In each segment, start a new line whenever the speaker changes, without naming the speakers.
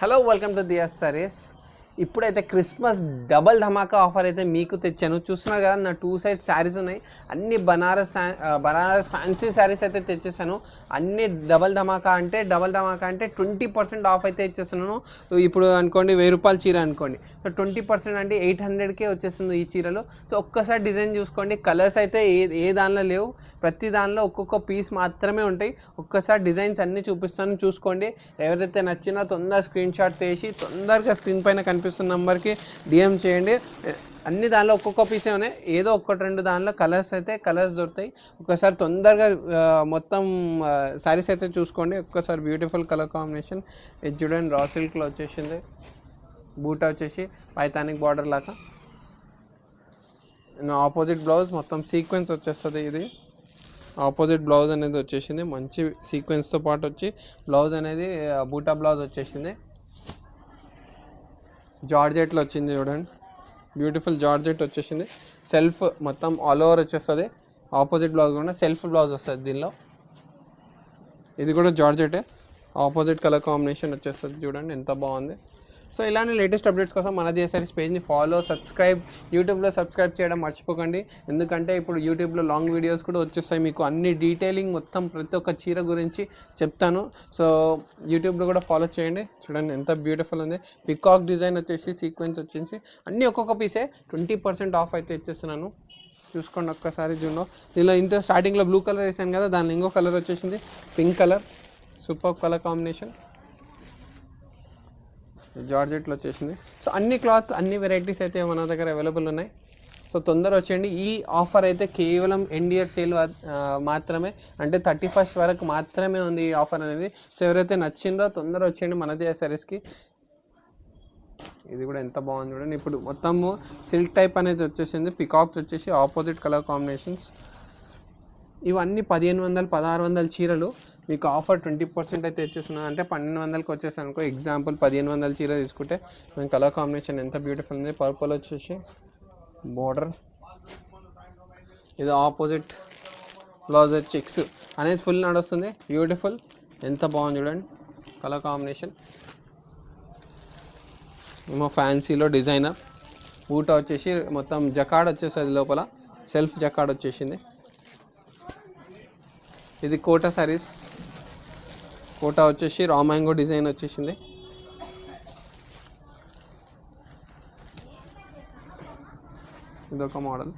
Hello welcome to diyas saris. ఇప్పుడైతే Christmas double ధమాకా offer అయితే మీకు తెచ్చాను. చూస్తున్నారు కదా, నా 2 సైడ్ శారీస్ ఉన్నాయి. అన్ని బనారస్ ఫ్యాన్సీ శారీస్ అయితే తెచ్చేసాను. అన్ని డబల్ ధమాకా అంటే 20% ఆఫ్ అయితే ఇచ్చేస్తున్నాను. ఇప్పుడు అనుకోండి 1000 రూపాయల చీర అనుకోండి, సో 20% అంటే 800కే వచ్చేస్తుంది ఈ చీరలు. సో ఒక్కసారి డిజైన్ చూసుకోండి. కలర్స్ అయితే ఏ దానిలో లేవు, ప్రతి దానిలో ఒక్కొక్క పీస్ మాత్రమే ఉంటాయి. ఒక్కసారి డిజైన్స్ అన్నీ చూపిస్తాను, చూసుకోండి. ఎవరైతే నచ్చినా తొందరగా స్క్రీన్ షాట్ తీసి తొందరగా స్క్రీన్ పైన కనిపిస్తున్న నెంబర్కి డిఎం చేయండి. అన్ని దానిలో ఒక్కొక్క పీసే ఉన్నాయి, ఏదో ఒకటి రెండు దానిలో కలర్స్ దొరుకుతాయి. ఒకసారి తొందరగా మొత్తం శారీస్ అయితే చూసుకోండి. ఒక్కసారి బ్యూటిఫుల్ కలర్ కాంబినేషన్. ఇది చూడండి, రా సిల్క్లో వచ్చేసింది. బూటా వచ్చేసి పైథానిక్ బార్డర్ లాగా, ఆపోజిట్ బ్లౌజ్ మొత్తం సీక్వెన్స్ వచ్చేస్తుంది. ఇది ఆపోజిట్ బ్లౌజ్ అనేది వచ్చేసింది, మంచి సీక్వెన్స్తో పాటు వచ్చి బ్లౌజ్ అనేది బూటా బ్లౌజ్ వచ్చేసింది. జార్జెట్లో వచ్చింది చూడండి, బ్యూటిఫుల్ జార్జెట్ వచ్చేసింది. సెల్ఫ్ మొత్తం ఆల్ ఓవర్ వచ్చేస్తుంది. ఆపోజిట్ బ్లౌజ్ కూడా సెల్ఫ్ బ్లౌజ్ వస్తుంది దీనిలో. ఇది కూడా జార్జెటే, ఆపోజిట్ కలర్ కాంబినేషన్ వచ్చేస్తుంది. చూడండి ఎంత బాగుంది. సో ఇలానే లేటెస్ట్ అప్డేట్స్ కోసం మన దియా సారీస్ పేజ్ని ఫాలో, సబ్స్క్రైబ్, యూట్యూబ్లో సబ్స్క్రైబ్ చేయడం మర్చిపోకండి. ఎందుకంటే ఇప్పుడు యూట్యూబ్లో లాంగ్ వీడియోస్ కూడా వచ్చేస్తాయి. మీకు అన్ని డీటెయిలింగ్ మొత్తం ప్రతి ఒక్క చీర గురించి చెప్తాను. సో యూట్యూబ్లో కూడా ఫాలో చేయండి. చూడండి ఎంత బ్యూటిఫుల్ ఉంది. పికాక్ డిజైన్ వచ్చేసి సీక్వెన్స్ వచ్చేసి అన్నీ ఒక్కొక్క పీసే 20% ఆఫ్ అయితే ఇచ్చేస్తున్నాను. చూసుకోండి ఒక్కసారి. చూడండి, దీనిలో ఇంత స్టార్టింగ్లో బ్లూ కలర్ వేసాను కదా, దానిలో ఇంకో కలర్ వచ్చేసింది pink colour. Super colour combination. జార్జెట్లో వచ్చేసింది. సో అన్ని క్లాత్, అన్ని వెరైటీస్ అయితే మన దగ్గర అవైలబుల్ ఉన్నాయి. సో తొందర వచ్చేయండి. ఈ ఆఫర్ అయితే కేవలం ఎండ్ ఇయర్ సేల్ మాత్రమే, అంటే 31st వరకు మాత్రమే ఉంది ఈ ఆఫర్ అనేది. సో ఎవరైతే నచ్చిందో తొందర వచ్చేయండి మన దియా సారీస్కి. ఇది కూడా ఎంత బాగుంది చూడండి. ఇప్పుడు మొత్తము సిల్క్ టైప్ అనేది వచ్చేసింది. పికాక్స్ వచ్చేసి ఆపోజిట్ కలర్ కాంబినేషన్స్. ఇవన్నీ 1500, 1600 చీరలు మీకు ఆఫర్ 20% అయితే ఇచ్చేస్తున్నాను. అంటే 1200కి వచ్చేసాను అనుకో. ఎగ్జాంపుల్ 1500 చీర తీసుకుంటే మేము కలర్ కాంబినేషన్ ఎంత బ్యూటిఫుల్ ఉంది. పర్పుల్ వచ్చేసి బోర్డర్, ఇది ఆపోజిట్ బ్లౌజ్ చెక్స్ అనేది ఫుల్ నడుస్తుంది. బ్యూటిఫుల్, ఎంత బాగుంది చూడండి కలర్ కాంబినేషన్. ఏమో ఫ్యాన్సీలో డిజైనర్. బూటా వచ్చేసి మొత్తం జకాడ్ వచ్చేస్తుంది, లోపల సెల్ఫ్ జకాడ్ వచ్చేసింది. ఇది కోటా సారీస్. కోటా వచ్చేసి రా మ్యాంగో డిజైన్ వచ్చేసింది. ఇదొక మోడల్.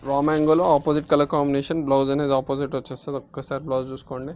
రా మ్యాంగోలో ఆపోజిట్ కలర్ కాంబినేషన్. బ్లౌజ్ అనేది ఆపోజిట్ వచ్చేస్తుంది. ఒక్కసారి బ్లౌజ్ చూసుకోండి.